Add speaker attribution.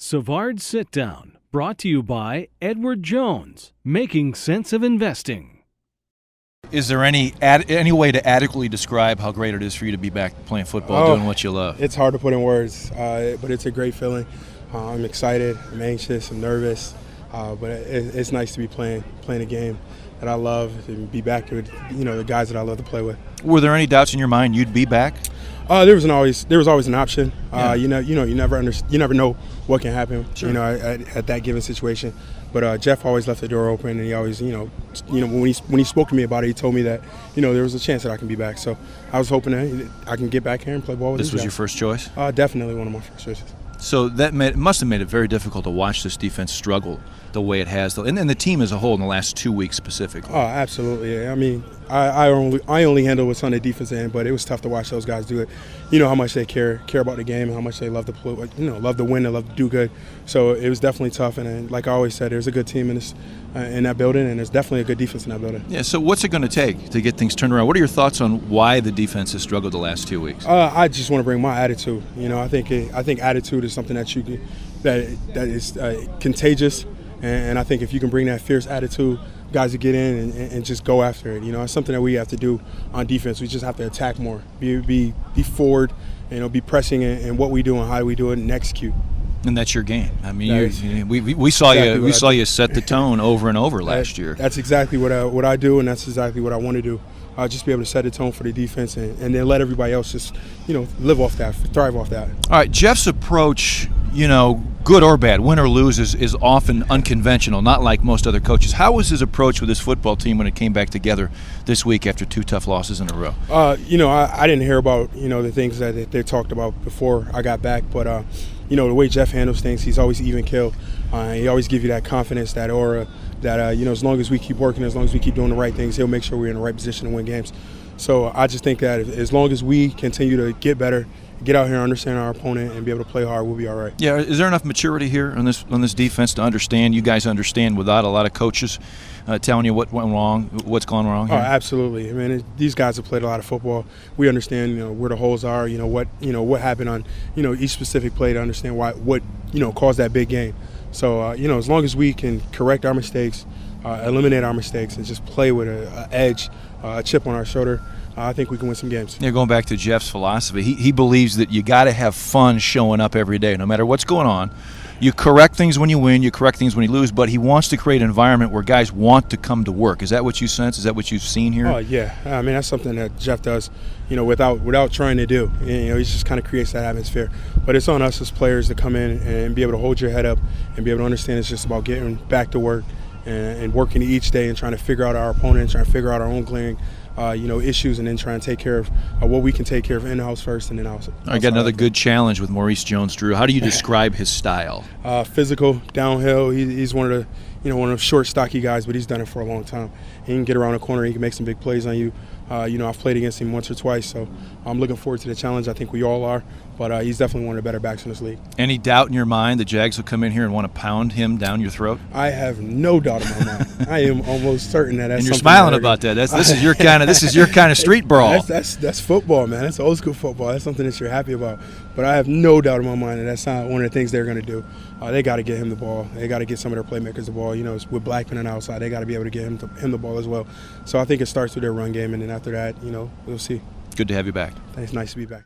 Speaker 1: Savard Sit Down, brought to you by Edward Jones, making sense of investing.
Speaker 2: Is there any way to adequately describe how great it is for you to be back playing football, doing what you love?
Speaker 3: It's hard to put in words, but it's a great feeling. I'm excited, I'm anxious, I'm nervous, but it's nice to be playing a game that I love and be back with the guys that I love to play with.
Speaker 2: Were there any doubts in your mind you'd be back?
Speaker 3: There was always an option.
Speaker 2: Yeah.
Speaker 3: You never know what can happen.
Speaker 2: Sure.
Speaker 3: At that given situation. But Jeff always left the door open, and he always, when he spoke to me about it, he told me that, there was a chance that I can be back. So I was hoping that I can get back here and play ball with
Speaker 2: This was your first choice?
Speaker 3: Definitely one of my first choices.
Speaker 2: So that must have made it very difficult to watch this defense struggle the way it has, and the team as a whole in the last 2 weeks specifically.
Speaker 3: Oh, absolutely. I mean, I only handle what's on the defense end, but it was tough to watch those guys do it. You know how much they care about the game and how much they love to play, love to win and love to do good. So it was definitely tough. And like I always said, there's a good team in that building, and there's definitely a good defense in that building.
Speaker 2: Yeah. So what's it going to take to get things turned around? What are your thoughts on why the defense has struggled the last 2 weeks?
Speaker 3: I just want to bring my attitude. I think attitude is something that is contagious. And I think if you can bring that fierce attitude, guys will get in and just go after it. It's something that we have to do on defense. We just have to attack more, be forward, be pressing in what we do and how we do it and execute.
Speaker 2: And that's your game. I mean, we saw you set the tone over and over last year.
Speaker 3: That's exactly what I do, and that's exactly what I want to do. Just be able to set the tone for the defense and then let everybody else just live off that, thrive off that.
Speaker 2: All right, Jeff's approach, good or bad, win or lose, is often unconventional, not like most other coaches. How was his approach with his football team when it came back together this week after 2 tough losses in a row?
Speaker 3: I didn't hear about the things that they talked about before I got back, but the way Jeff handles things, he's always even keel. He always gives you that confidence, that aura, that as long as we keep working, as long as we keep doing the right things, he'll make sure we're in the right position to win games. So I just think that as long as we continue to get better, get out here and understand our opponent and be able to play hard, we'll be all right.
Speaker 2: Yeah, is there enough maturity here on this defense to understand? You guys understand without a lot of coaches telling you what went wrong, what's gone wrong here?
Speaker 3: Oh, absolutely. I mean, these guys have played a lot of football. We understand, where the holes are. What happened on, each specific play to understand what caused that big game. So, as long as we can correct our mistakes, eliminate our mistakes, and just play with an edge, a chip on our shoulder, I think we can win some games.
Speaker 2: Yeah, going back to Jeff's philosophy, he believes that you got to have fun showing up every day, no matter what's going on. You correct things when you win, you correct things when you lose, but he wants to create an environment where guys want to come to work. Is that what you sense? Is that what you've seen here?
Speaker 3: Oh, yeah. I mean, that's something that Jeff does, without trying to do. He just kind of creates that atmosphere. But it's on us as players to come in and be able to hold your head up and be able to understand it's just about getting back to work and working each day and trying to figure out our opponent and trying to figure out our own glaring issues, and then try and take care of what we can take care of in-house first and then outside.
Speaker 2: I got another good challenge with Maurice Jones-Drew. How do you describe his style?
Speaker 3: Physical, downhill. He's one of the short, stocky guys, but he's done it for a long time. He can get around the corner. He can make some big plays on you. I've played against him once or twice, so I'm looking forward to the challenge. I think we all are, but he's definitely one of the better backs in this league.
Speaker 2: Any doubt in your mind the Jags will come in here and want to pound him down your throat?
Speaker 3: I have no doubt in my mind. I am almost certain that that's.
Speaker 2: And you're smiling about that. This is your kind of street brawl.
Speaker 3: That's football, man. That's old school football. That's something that you're happy about. But I have no doubt in my mind that that's not one of the things they're going to do. They got to get him the ball. They got to get some of their playmakers the ball. With Blackman on the outside, they got to be able to get him the ball as well. So I think it starts with their run game, and then after that, we'll see.
Speaker 2: Good to have you back.
Speaker 3: It's nice to be back.